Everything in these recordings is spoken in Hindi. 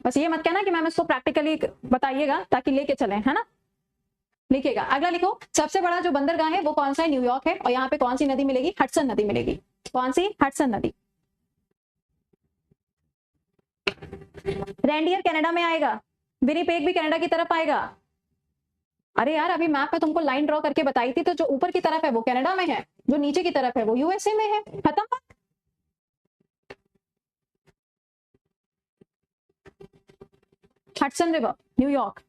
बस ये मत कहना कि मैम इसको प्रैक्टिकली बताइएगा ताकि लेके चलें, है ना। लिखिएगा। अगला लिखो, सबसे बड़ा जो बंदरगाह है वो कौन सा है, न्यूयॉर्क है। और यहाँ पे कौन सी नदी मिलेगी, हडसन नदी मिलेगी। कौन सी, हडसन नदी। रेंडियर कनाडा में आएगा, विनिपेग भी कनाडा की तरफ आएगा। अरे यार अभी मैप में तुमको लाइन ड्रॉ करके बताई थी, तो जो ऊपर की तरफ है वो कनाडा में है, जो नीचे की तरफ है वो यूएसए में है। खत्म बात। Hudson river, New York.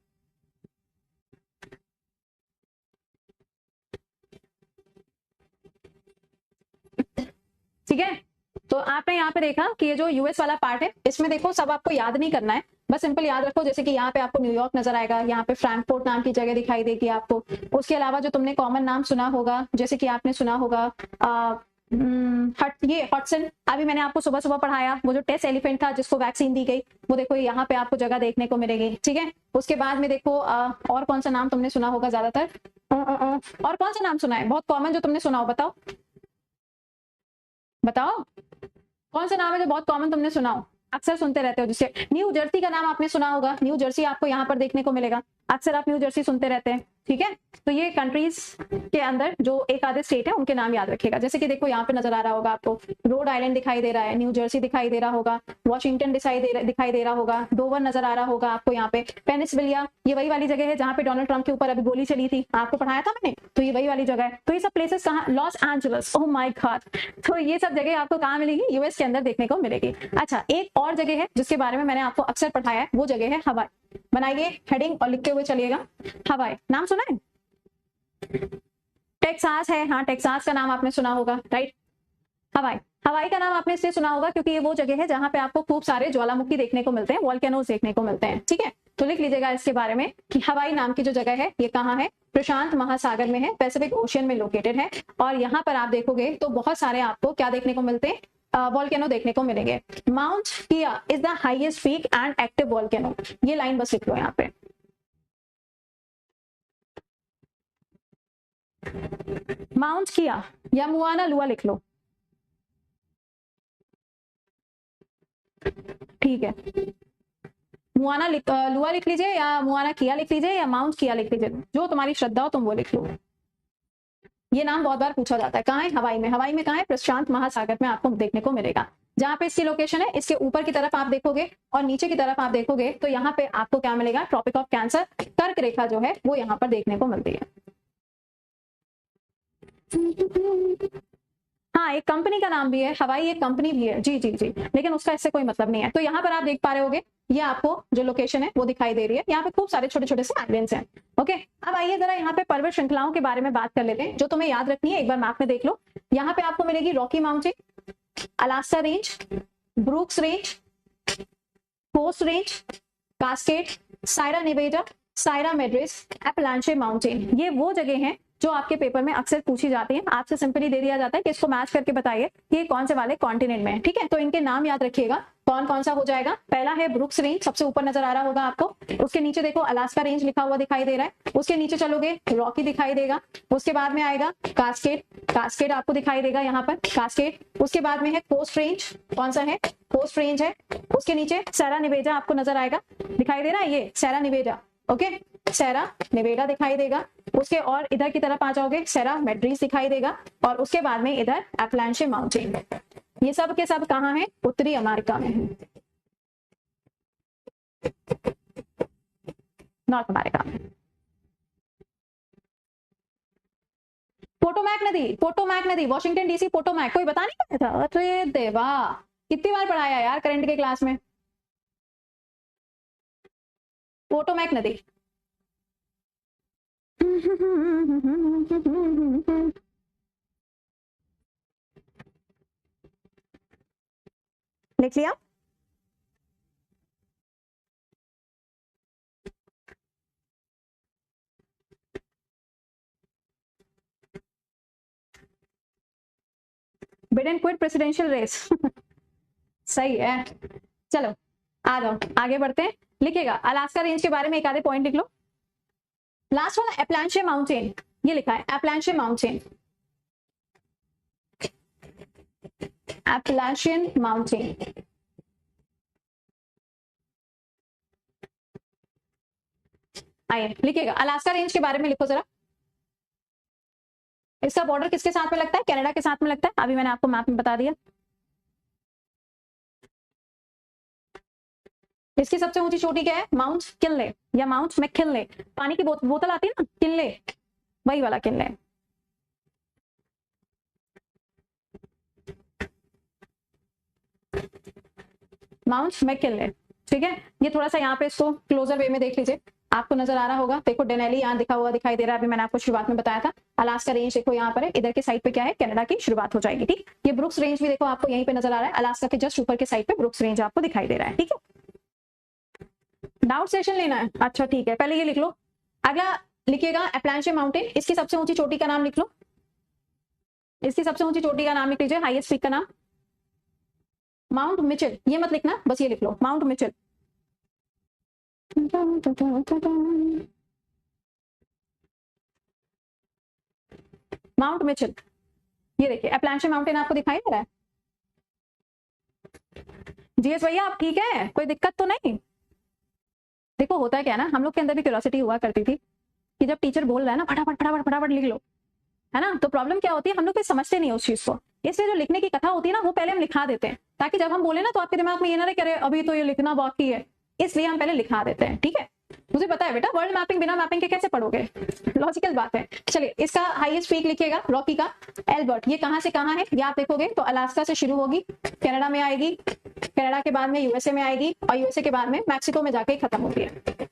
ठीक है, तो आपने यहाँ पे देखा कि ये जो यूएस वाला पार्ट है, इसमें देखो सब आपको याद नहीं करना है, बस सिंपल याद रखो। जैसे कि यहाँ पे आपको न्यूयॉर्क नजर आएगा, यहाँ पे फ्रैंकफर्ट नाम की जगह दिखाई देगी आपको। उसके अलावा जो तुमने कॉमन नाम सुना होगा, जैसे कि आपने सुना होगा ये हॉटसन, अभी मैंने आपको सुबह सुबह पढ़ाया, वो जो टेस्ट एलिफेंट था जिसको वैक्सीन दी गई, वो देखो यहाँ पे आपको जगह देखने को मिलेगी। ठीक है, उसके बाद में देखो और कौन सा नाम तुमने सुना होगा ज्यादातर, और कौन सा नाम सुना है बहुत कॉमन जो तुमने सुना हो, बताओ बताओ कौन सा नाम है जो बहुत कॉमन तुमने सुना हो, अक्सर सुनते रहते हो। जिससे न्यू जर्सी का नाम आपने सुना होगा, न्यू जर्सी आपको यहाँ पर देखने को मिलेगा, अक्सर आप न्यू जर्सी सुनते रहते हैं। ठीक है, तो ये कंट्रीज के अंदर जो एक आधे स्टेट है उनके नाम याद रखिएगा। जैसे कि देखो यहाँ पे नजर आ रहा होगा आपको, रोड आइलैंड दिखाई दे रहा है, न्यू जर्सी दिखाई दे रहा होगा, वॉशिंगटन दिखाई दे रहा होगा, डोवर नजर आ रहा होगा आपको यहाँ पे, पेनिसिल्वेनिया ये वही वाली जगह है जहाँ पे डोनाल्ड ट्रंप के ऊपर अभी गोली चली थी, आपको पढ़ाया था मैंने, तो ये वही वाली जगह है। तो ये सब प्लेसेस कहाँ, Los Angeles, oh my God, तो ये सब जगह आपको कहाँ मिलेगी, यूएस के अंदर देखने को मिलेगी। अच्छा, एक और जगह है जिसके बारे में मैंने आपको अक्सर पढ़ाया है, वो जगह है हवाई। बनाइए हेडिंग और लिखते हुए चलिएगा। हवाई नाम सुना है, टेक्सास है, हाँ टेक्सास का नाम आपने सुना होगा, राइट। हवाई, हवाई का नाम आपने इसलिए सुना होगा क्योंकि ये वो जगह है जहां पे आपको खूब सारे ज्वालामुखी देखने को मिलते हैं, वॉल्केनोज देखने को मिलते हैं। ठीक है, तो लिख लीजिएगा इसके बारे में कि हवाई नाम की जो जगह है ये कहाँ है, प्रशांत महासागर में है, पैसिफिक ओशियन में लोकेटेड है। और यहाँ पर आप देखोगे तो बहुत सारे आपको क्या देखने को मिलते हैं, वॉल्केनो देखने को मिलेंगे। माउंट किया is the highest peak and active volcano, ये लाइन बस लिख लो यहाँ पे। माउंट किया या मुआना लुआ लिख लो, ठीक है। मुआना लुआ लिख लीजिए, या मुआना किया लिख लीजिए, या माउंट किया लिख लीजिए, जो तुम्हारी श्रद्धा हो तुम वो लिख लो। ये नाम बहुत बार पूछा जाता है, कहाँ है, हवाई में। हवाई में कहाँ है, प्रशांत महासागर में आपको देखने को मिलेगा। जहां पे इसकी लोकेशन है, इसके ऊपर की तरफ आप देखोगे और नीचे की तरफ आप देखोगे तो यहाँ पे आपको क्या मिलेगा, ट्रॉपिक ऑफ कैंसर, कर्क रेखा जो है वो यहाँ पर देखने को मिलती है। हाँ, एक कंपनी का नाम भी है, हवाई एक कंपनी भी है, जी जी जी, लेकिन उसका इससे कोई मतलब नहीं है। तो यहाँ पर आप देख पा रहे होगे, ये आपको जो लोकेशन है वो दिखाई दे रही है, यहाँ पे खूब सारे छोटे छोटे से आइलैंड्स हैं। ओके, अब आइए जरा यहाँ पे पर्वत श्रृंखलाओं के बारे में बात कर लेते हैं, जो तुम्हें याद रखनी है, एक बार मैप में देख लो। यहाँ पे आपको मिलेगी Rocky Mountain, Alaska range, Brooks range, coast range, Cascade, Sierra Nevada, Sierra Madres, Appalachian mountain. ये वो जगह हैं जो आपके पेपर में अक्सर पूछी जाती हैं। आपसे सिंपली दे दिया जाता है कि इसको मैच करके बताइए कि ये कौन से वाले कॉन्टिनेंट में है। ठीक है, तो इनके नाम याद रखिएगा, कौन कौन सा हो जाएगा। पहला है ब्रुक्स रेंज, सबसे ऊपर नजर आ रहा होगा आपको, उसके नीचे देखो अलास्का रेंज लिखा हुआ दिखाई दे रहा है, उसके नीचे चलोगे रॉकी दिखाई देगा, उसके बाद में आएगा कास्केड, कास्केड आपको दिखाई देगा यहाँ पर, कास्केड। उसके बाद में है कोस्ट रेंज, कौन सा है, कोस्ट रेंज है। उसके नीचे सैरा निवेदा आपको नजर आएगा, दिखाई दे रहा है ये सैरा निवेदा, ओके, सैरा निवेदा दिखाई देगा। उसके और इधर की तरफ आ जाओगे, सैरा मेड्रिस दिखाई देगा, और उसके बाद में इधर एपलांचे माउंटेन। ये सब के सब कहाँ है, उत्तरी अमेरिका में है, नॉर्थ अमेरिका में। पोटोमैक नदी, पोटोमैक नदी, वॉशिंगटन डीसी पोटोमैक, कोई बता नहीं पाया था, अरे देवा, कितनी बार पढ़ाया यार करंट के क्लास में, पोटोमैक नदी। लिख लिया, बिडेन क्विट प्रेसिडेंशियल रेस सही है, चलो आ जाओ आगे बढ़ते हैं। लिखेगा अलास्का रेंज के बारे में एक आधे पॉइंट लिख लो। लास्ट वाला एपलांचे माउंटेन, ये लिखा है एपलांचे माउंटेन, एपलांशियन माउंटेन। आइए लिखिएगा, अलास्का रेंज के बारे में लिखो जरा। इसका बॉर्डर किसके साथ में लगता है? कनाडा के साथ में लगता है। अभी मैंने आपको मैप में बता दिया। इसकी सबसे ऊंची चोटी क्या है? माउंट किनले या माउंट मैकिनले। पानी की बोतल आती है ना, किनले, वही वाला किनले। माउंट मैकिनले, ठीक है। ये थोड़ा सा यहाँ पे इसको क्लोजर वे में देख लीजिए, आपको नजर आ रहा होगा। देखो डेनेली यहाँ दिखा हुआ दिखाई दे रहा है। अभी मैंने आपको शुरुआत में बताया था। अलास्का रेंज देखो यहाँ पर है, इधर के साइड पे क्या है? कनाडा की शुरुआत हो जाएगी, ठीक। ये ब्रुक्स रेंज भी देखो आपको यहीं पे नजर आ रहा है। अलास्का के जस्ट ऊपर के साइड पे ब्रुक्स रेंज आपको दिखाई दे रहा है, ठीक है। डाउट सेशन लेना है? अच्छा ठीक है, पहले ये लिख लो। अगला लिखिएगा एप्लांचे माउंटेन। इसकी सबसे ऊंची चोटी का नाम लिख लो। इसकी सबसे ऊंची चोटी का नाम लिख लीजिए, हाईएस्ट पीक का नाम। माउंट मिचेल, ये मत लिखना, बस ये लिख लो, माउंट मिचेल। माउंट मिचेल, ये देखिए एप्लांचे माउंटेन आपको दिखाई दे रहा है। जीएस भैया आप ठीक है? कोई दिक्कत तो नहीं? देखो होता है क्या ना, हम लोग के अंदर भी क्यूरियोसिटी हुआ करती थी कि जब टीचर बोल रहा है ना फटाफट फटाफट फटाफट लिख लो, है ना, तो प्रॉब्लम क्या होती है, हम लोग समझते नहीं उस चीज को। इसलिए जो लिखने की कथा होती है ना, वो पहले हम लिखा देते हैं, ताकि जब हम बोले ना तो आपके दिमाग में ये ना रहे करे अभी तो ये लिखना बाकी है, इसलिए हम पहले लिखा देते हैं, ठीक है। मुझे पता है बेटा, वर्ल्ड मैपिंग बिना मैपिंग के कैसे पढ़ोगे, लॉजिकल बात है। चलिए इसका हाईएस्ट पीक लिखिएगा रॉकी का, एल्बर्ट। ये कहां से कहां है ये आप देखोगे तो अलास्का से शुरू होगी, कनाडा में आएगी, कनाडा के बाद में यूएसए में आएगी, और यूएसए के बाद में मैक्सिको में जाके खत्म होती है।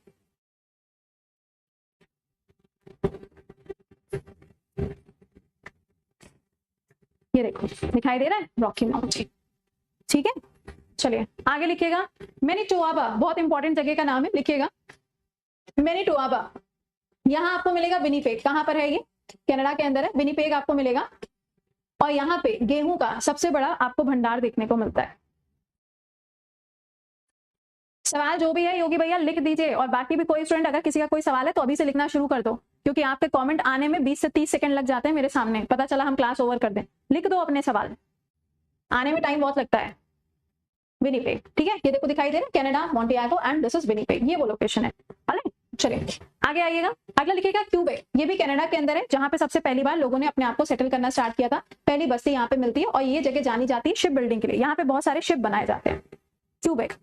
ये देखो दिखाई दे रहा है रॉकी माउंटेन, ठीक है। चलिए आगे लिखिएगा मैनीटोबा, बहुत इंपॉर्टेंट जगह का नाम है, लिखिएगा मैनीटोबा। यहां आपको मिलेगा विनीपेग। कहां पर है ये? कनाडा के अंदर है, विनीपेग आपको मिलेगा। और यहाँ पे गेहूं का सबसे बड़ा आपको भंडार देखने को मिलता है। सवाल जो भी है योगी भैया लिख दीजिए, और बाकी भी कोई स्टूडेंट अगर किसी का कोई सवाल है तो अभी से लिखना शुरू कर दो, क्योंकि आपके कमेंट आने में 20 से 30 सेकंड लग जाते हैं मेरे सामने, पता चला हम क्लास ओवर कर दें। लिख दो अपने सवाल, आने में टाइम बहुत लगता है। विनीपेग, ठीक है, ये देखो दिखाई दे रहा है कनाडा, मॉन्टियागो एंड दिस इज विनीपेग, ये वो लोकेशन है। चलिए आगे आइएगा, अगला लिखिएगा क्यूबेक। ये भी कनाडा के अंदर है, जहां पे सबसे पहली बार लोगों ने अपने आप को सेटल करना स्टार्ट किया था। पहली बस्ती यहाँ पे मिलती है, और ये जगह जानी जाती है शिप बिल्डिंग के लिए। यहाँ पे बहुत सारे शिप बनाए जाते हैं। क्यूबेक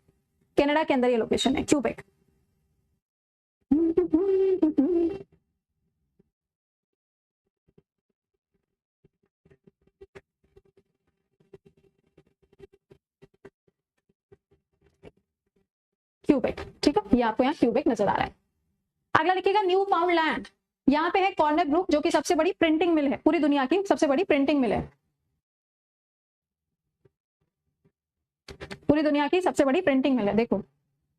कनाडा के अंदर ये लोकेशन है, क्यूबेक। क्यूबेक, ठीक है, ये आपको यहाँ क्यूबेक नजर आ रहा है। अगला लिखिएगा न्यू फाउंडलैंड। यहाँ पे है कॉर्नर ब्रुक, जो कि सबसे बड़ी प्रिंटिंग मिल है, पूरी दुनिया की सबसे बड़ी प्रिंटिंग मिल है, पूरी दुनिया की सबसे बड़ी प्रिंटिंग मिल है। देखो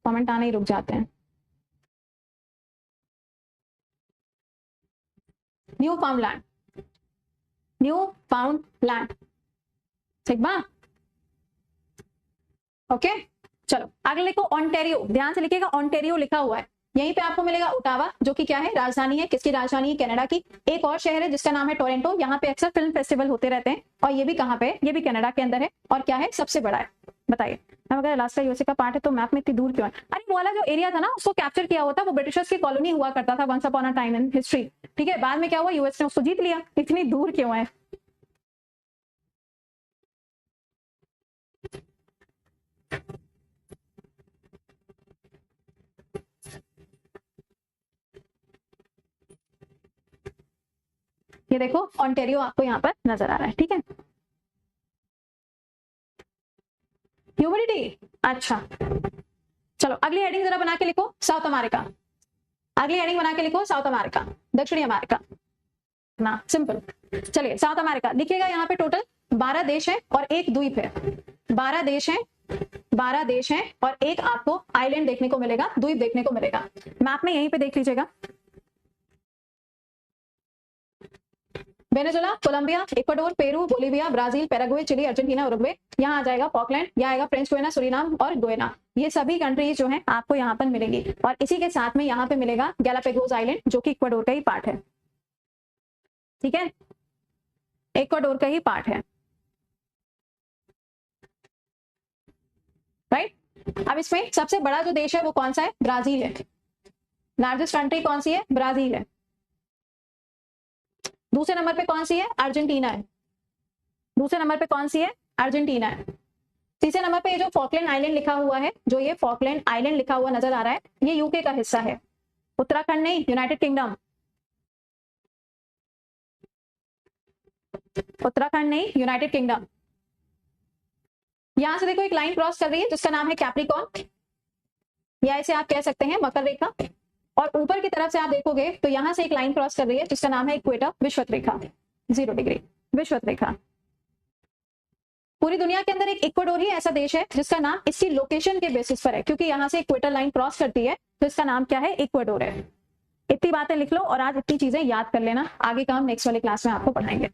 कमेंट आने ही रुक जाते हैं। न्यू फाउंडलैंड, न्यू फाउंडलैंड, ठीक बा, ओके। चलो अगले लिखो ऑन्टेरियो, ध्यान से लिखिएगा, ऑन्टेरियो लिखा हुआ है। यहीं पे आपको मिलेगा ओटावा, जो कि क्या है, राजधानी है। किसकी राजधानी है? कनाडा की। एक और शहर है जिसका नाम है टोरंटो, यहाँ पे अक्सर फिल्म फेस्टिवल होते रहते हैं, और ये भी कहाँ पे है? ये भी कनाडा के अंदर है, और क्या है, सबसे बड़ा है। बताइए, अगर अलास्का यूएसए का पार्ट है तो मैप में इतनी दूर क्यों है? अरे वो वाला जो एरिया था ना, उसको कैप्चर किया हुआ था, वो ब्रिटिशर्स की कॉलोनी हुआ करता था once upon a time in history, ठीक है। बाद में क्या हुआ, यूएस ने उसको जीत लिया। इतनी दूर क्यों है? ये देखो ऑन्टेरियो आपको यहाँ पर नजर आ रहा है, ठीक है। ह्यूमिडिटी, अच्छा चलो अगली हेडिंग जरा बना के लिखो, साउथ अमेरिका। अगली हेडिंग बना के लिखो साउथ अमेरिका, दक्षिणी अमेरिका ना, सिंपल। चलिए साउथ अमेरिका लिखिएगा, यहाँ पे टोटल 12 देश है और एक द्वीप है। 12 देश है, 12 देश हैं, और एक आपको आइलैंड देखने को मिलेगा, द्वीप देखने को मिलेगा। मैप में यहीं पे देख लीजिएगा, Venezuela, Colombia, Ecuador, Peru, Bolivia, Brazil, Paraguay, Chile, Argentina, Uruguay. यहाँ आ जाएगा पॉकलैंड, यहाँ आएगा फ्रेंच गुयाना, सुरीनाम और गुयाना। ये सभी कंट्रीज जो हैं आपको यहाँ पर मिलेंगी, और इसी के साथ में यहाँ पे मिलेगा गैलापेगोस आइलैंड, जो कि इक्वाडोर का ही पार्ट है, ठीक है, इक्वाडोर का ही पार्ट है, राइट। अब इसमें सबसे बड़ा जो देश है वो कौन सा है? ब्राजील है। लार्जेस्ट कंट्री कौन सी है? ब्राजील है। दूसरे नंबर पे कौन सी है? अर्जेंटीना है। दूसरे नंबर पे कौन सी है? अर्जेंटीना है। तीसरे नंबर पे ये जो फॉकलैंड आइलैंड लिखा हुआ है, जो ये फॉकलैंड आइलैंड लिखा हुआ नजर आ रहा है, ये यूके का हिस्सा है। उत्तराखंड नहीं, यूनाइटेड किंगडम। उत्तराखंड नहीं, यूनाइटेड किंगडम। यहां से देखो एक लाइन क्रॉस कर रही है जिसका नाम है कैप्रिकॉर्न, या इसे आप कह सकते हैं मकर रेखा। और ऊपर की तरफ से आप देखोगे तो यहां से एक लाइन क्रॉस कर रही है जिसका नाम है इक्वेटर, विषुवत रेखा, 0 डिग्री विषुवत रेखा। पूरी दुनिया के अंदर एक इक्वाडोर ही ऐसा देश है जिसका नाम इसकी लोकेशन के बेसिस पर है, क्योंकि यहां से इक्वेटर लाइन क्रॉस करती है, तो इसका नाम क्या है? इक्वाडोर है। इतनी बातें लिख लो और आज इतनी चीजें याद कर लेना, आगे का हम नेक्स्ट वाली क्लास में आपको पढ़ाएंगे।